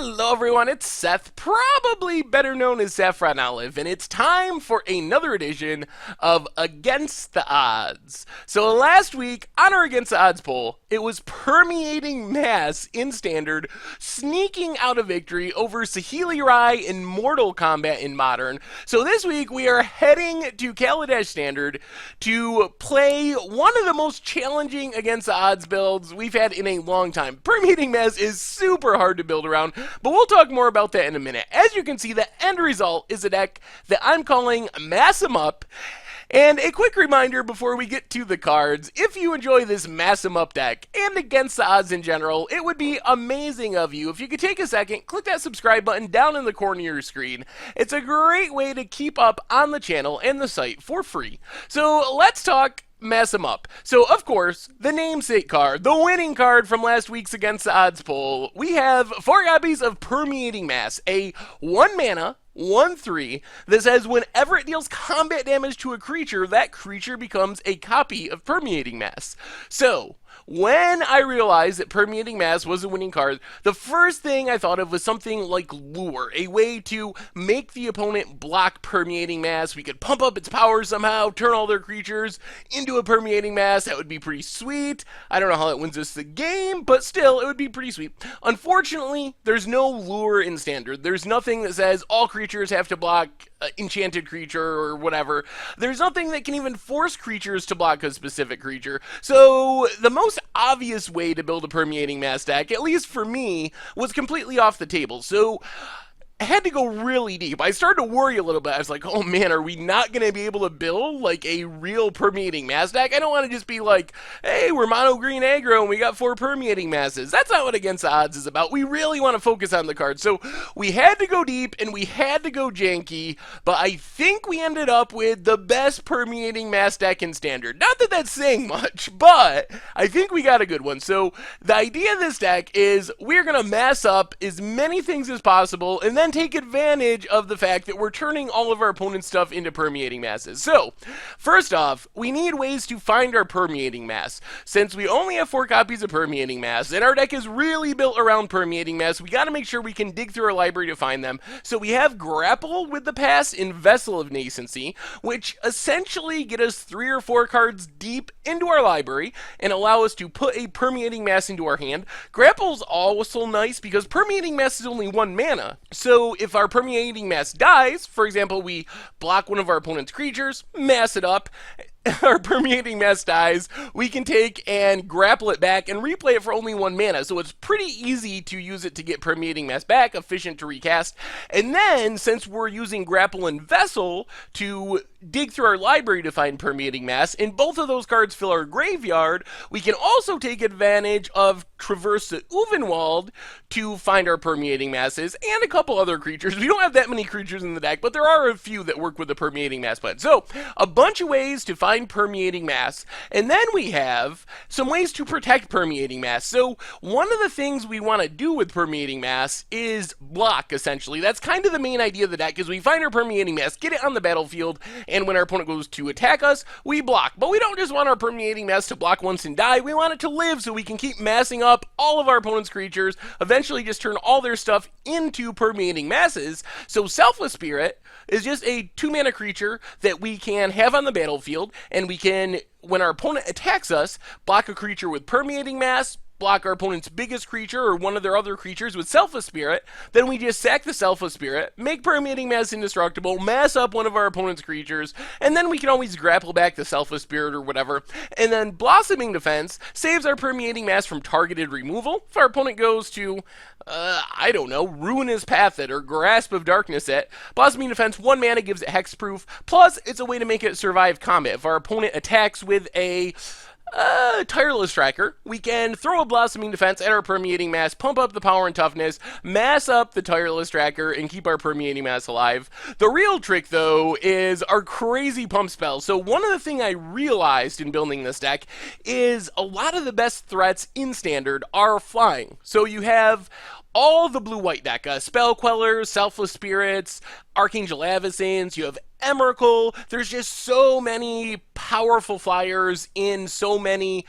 Hello everyone, it's Seth, probably better known as Saffron Olive, and it's time for another edition of Against the Odds. So last week, on our Against the Odds poll, it was Permeating Mass in Standard, sneaking out a victory over Saheeli Rai in Mortal Kombat in Modern. So this week, we are heading to Kaladesh Standard to play one of the most challenging Against the Odds builds we've had in a long time. Permeating Mass is super hard to build around, but we'll talk more about that in a minute. As you can see, the end result is a deck that I'm calling Mass 'em Up. And a quick reminder before we get to the cards, if you enjoy this Mass 'em Up deck and Against the Odds in general, it would be amazing of you if you could take a second, click that subscribe button down in the corner of your screen. It's a great way to keep up on the channel and the site for free. So let's talk Mass 'em Up. So, of course, the namesake card, the winning card from last week's Against the Odds poll, we have 4 copies of Permeating Mass, a 1 mana, 1/3 that says whenever it deals combat damage to a creature, that creature becomes a copy of Permeating Mass. So, when I realized that Permeating Mass was a winning card, the first thing I thought of was something like Lure, a way to make the opponent block Permeating Mass. We could pump up its power somehow, turn all their creatures into a Permeating Mass. That would be pretty sweet. I don't know how that wins us the game, but still, it would be pretty sweet. Unfortunately, there's no Lure in Standard. There's nothing that says all creatures have to block enchanted creature or whatever. There's nothing that can even force creatures to block a specific creature. So the most obvious way to build a Permeating Mass deck, at least for me, was completely off the table. So I had to go really deep. I started to worry a little bit. I was like, oh man, are we not going to be able to build like a real Permeating Mass deck? I don't want to just be like, hey, we're mono green aggro and we got 4 Permeating Masses. That's not what Against the Odds is about. We really want to focus on the cards. So we had to go deep and we had to go janky, but I think we ended up with the best Permeating Mass deck in Standard. Not that that's saying much, but I think we got a good one. So the idea of this deck is we're going to mass up as many things as possible and then take advantage of the fact that we're turning all of our opponent's stuff into Permeating Masses. So, first off, we need ways to find our Permeating Mass. Since we only have 4 copies of Permeating Mass, and our deck is really built around Permeating Mass, we gotta make sure we can dig through our library to find them. So we have Grapple with the pass in Vessel of Nascency, which essentially get us 3 or 4 cards deep into our library and allow us to put a Permeating Mass into our hand. Grapple's also nice because Permeating Mass is only 1 mana. So if our Permeating Mass dies, for example, we block one of our opponent's creatures, mass it up, our Permeating Mass dies, we can take and grapple it back and replay it for only 1 mana. So it's pretty easy to use it to get Permeating Mass back, efficient to recast. And then, since we're using Grapple and Vessel to dig through our library to find Permeating Mass, and both of those cards fill our graveyard, we can also take advantage of Traverse the Uvenwald to find our Permeating Masses and a couple other creatures. We don't have that many creatures in the deck, but there are a few that work with the Permeating Mass plan. So, a bunch of ways to find Permeating Mass, and then we have some ways to protect Permeating Mass. So, one of the things we want to do with Permeating Mass is block, essentially. That's kind of the main idea of the deck, is we find our Permeating Mass, get it on the battlefield, and when our opponent goes to attack us, we block. But we don't just want our Permeating Mass to block once and die, we want it to live so we can keep massing up all of our opponent's creatures, eventually just turn all their stuff into Permeating Masses. So Selfless Spirit is just a 2 mana creature that we can have on the battlefield, and we can, when our opponent attacks us, block a creature with Permeating Mass, block our opponent's biggest creature or one of their other creatures with Selfless Spirit. Then we just sack the Selfless Spirit, make Permeating Mass indestructible, mass up one of our opponent's creatures, and then we can always grapple back the Selfless Spirit or whatever. And then Blossoming Defense saves our Permeating Mass from targeted removal. If our opponent goes to, I don't know, Ruinous Path it or Grasp of Darkness it, Blossoming Defense, 1 mana gives it hexproof, plus it's a way to make it survive combat. If our opponent attacks with a Tireless Tracker, we can throw a Blossoming Defense at our Permeating Mass, pump up the power and toughness, mass up the Tireless Tracker, and keep our Permeating Mass alive. The real trick, though, is our crazy pump spell. So one of the things I realized in building this deck is a lot of the best threats in Standard are flying. So you have all the blue-white deck, Spell Quellers, Selfless Spirits, Archangel Avacyn's, you have Emrakul. There's just so many powerful flyers in so many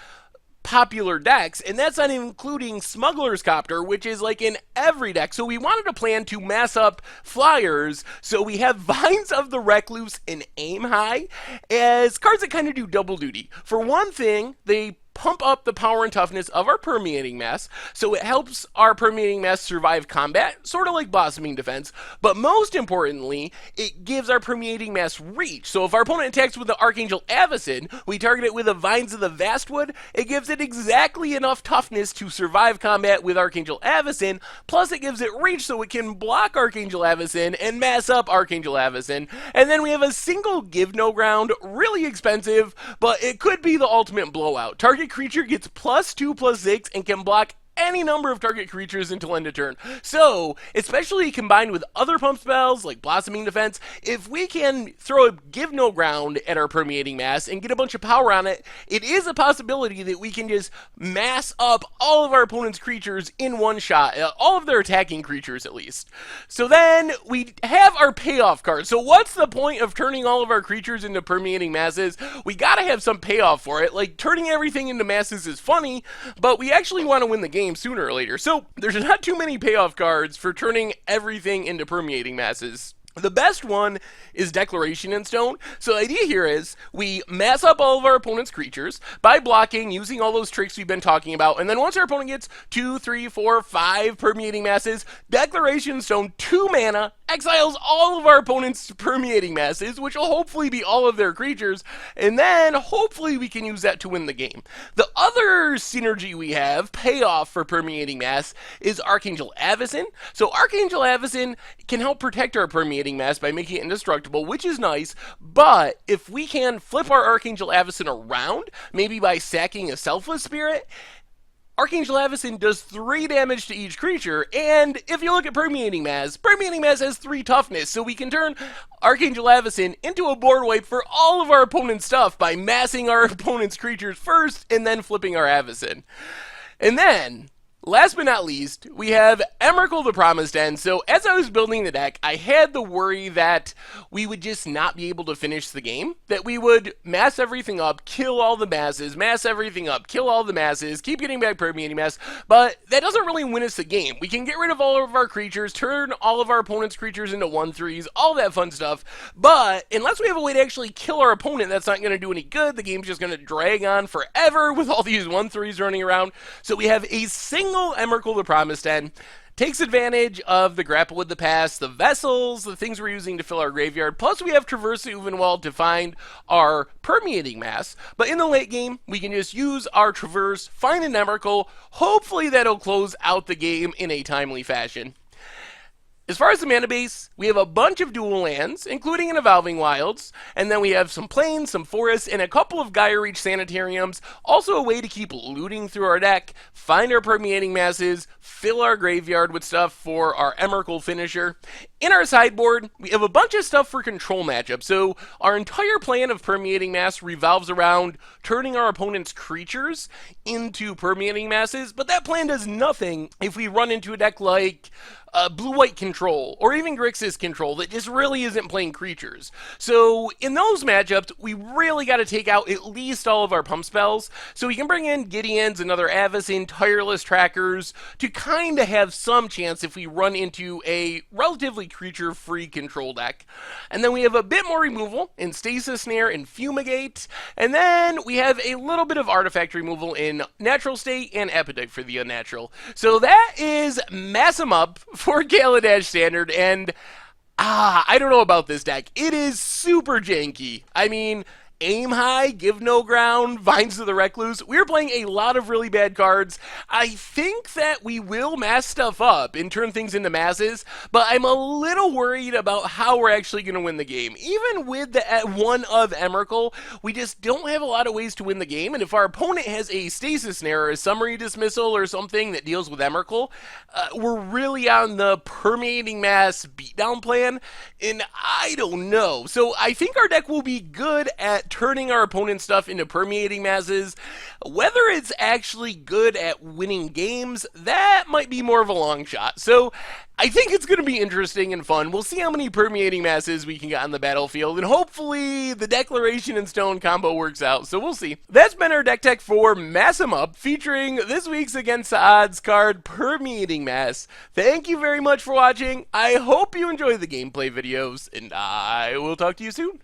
popular decks, and that's not including Smuggler's Copter, which is like in every deck. So we wanted a plan to mass up flyers, so we have Vines of the Recluse and Aim High as cards that kind of do double duty. For one thing, they pump up the power and toughness of our Permeating Mass, so it helps our Permeating Mass survive combat, sort of like Blossoming Defense, but most importantly, it gives our Permeating Mass reach. So if our opponent attacks with the Archangel Avacyn, we target it with the Vines of the Vastwood, it gives it exactly enough toughness to survive combat with Archangel Avacyn, plus it gives it reach so it can block Archangel Avacyn and mass up Archangel Avacyn, and then we have a single Give No Ground, really expensive, but it could be the ultimate blowout. Target creature gets +2/+6 and can block any number of target creatures until end of turn. So, especially combined with other pump spells like Blossoming Defense, if we can throw a Give No Ground at our Permeating Mass and get a bunch of power on it, it is a possibility that we can just mass up all of our opponent's creatures in one shot, all of their attacking creatures at least. So then we have our payoff card. So what's the point of turning all of our creatures into Permeating Masses? We gotta have some payoff for it. Like, turning everything into masses is funny, but we actually want to win the game sooner or later. So there's not too many payoff cards for turning everything into Permeating Masses. The best one is Declaration in Stone. So the idea here is we mass up all of our opponent's creatures by blocking, using all those tricks we've been talking about, and then once our opponent gets 2, 3, 4, 5 Permeating Masses, Declaration in Stone, 2 mana, exiles all of our opponent's Permeating Masses, which will hopefully be all of their creatures, and then hopefully we can use that to win the game. The other synergy we have, payoff for Permeating Mass, is Archangel Avacyn. So Archangel Avacyn can help protect our Permeating Mass by making it indestructible, which is nice, but if we can flip our Archangel Avacyn around, maybe by sacking a Selfless Spirit, Archangel Avacyn does 3 damage to each creature, and if you look at Permeating Mass has 3 toughness, so we can turn Archangel Avacyn into a board wipe for all of our opponent's stuff by massing our opponent's creatures first and then flipping our Avacyn. And then, last but not least, we have Emrakul the Promised End. So as I was building the deck, I had the worry that we would just not be able to finish the game, that we would mass everything up, kill all the masses, mass everything up, kill all the masses, keep getting back Permeating Mass, but that doesn't really win us the game. We can get rid of all of our creatures, turn all of our opponent's creatures into 1/3s, all that fun stuff, but unless we have a way to actually kill our opponent, that's not going to do any good. The game's just going to drag on forever with all these 1/3s running around. So we have a single Emrakul the Promised End, takes advantage of the Grapple with the Past, the vessels, the things we're using to fill our graveyard, plus we have Traverse the Uvenwald to find our Permeating Mass, but in the late game, we can just use our Traverse, find an Emrakul, hopefully that'll close out the game in a timely fashion. As far as the mana base, we have a bunch of dual lands, including an Evolving Wilds, and then we have some plains, some forests, and a couple of Gaia Reach Sanitariums, also a way to keep looting through our deck, find our Permeating Masses, fill our graveyard with stuff for our Emrakul finisher. In our sideboard, we have a bunch of stuff for control matchups, so our entire plan of Permeating Mass revolves around turning our opponent's creatures into Permeating Masses, but that plan does nothing if we run into a deck like blue-white control, or even Grixis control that just really isn't playing creatures. So in those matchups, we really got to take out at least all of our pump spells, so we can bring in Gideons and other Avacyn, Tireless Trackers, to kind of have some chance if we run into a relatively creature-free control deck. And then we have a bit more removal in Stasis Snare and Fumigate, and then we have a little bit of artifact removal in Natural State and Appetite for the Unnatural. So that is Mass 'em Up for Kaladesh Standard, and I don't know about this deck. It is super janky. I mean, Aim High, Give No Ground, Vines of the Recluse. We're playing a lot of really bad cards. I think that we will mass stuff up and turn things into masses, but I'm a little worried about how we're actually going to win the game. Even with the one of Emrakul, we just don't have a lot of ways to win the game, and if our opponent has a Stasis Snare or a Summary Dismissal or something that deals with Emrakul, we're really on the Permeating Mass beatdown plan, and I don't know. So I think our deck will be good at at turning our opponent's stuff into permeating masses. Whether it's actually good at winning games, that might be more of a long shot. So I think it's going to be interesting and fun. We'll see how many permeating masses we can get on the battlefield, and hopefully the Declaration and Stone combo works out, so we'll see. That's been our deck tech for Mass 'em Up, featuring this week's Against the Odds card, Permeating Mass. Thank you very much for watching. I hope you enjoy the gameplay videos, and I will talk to you soon.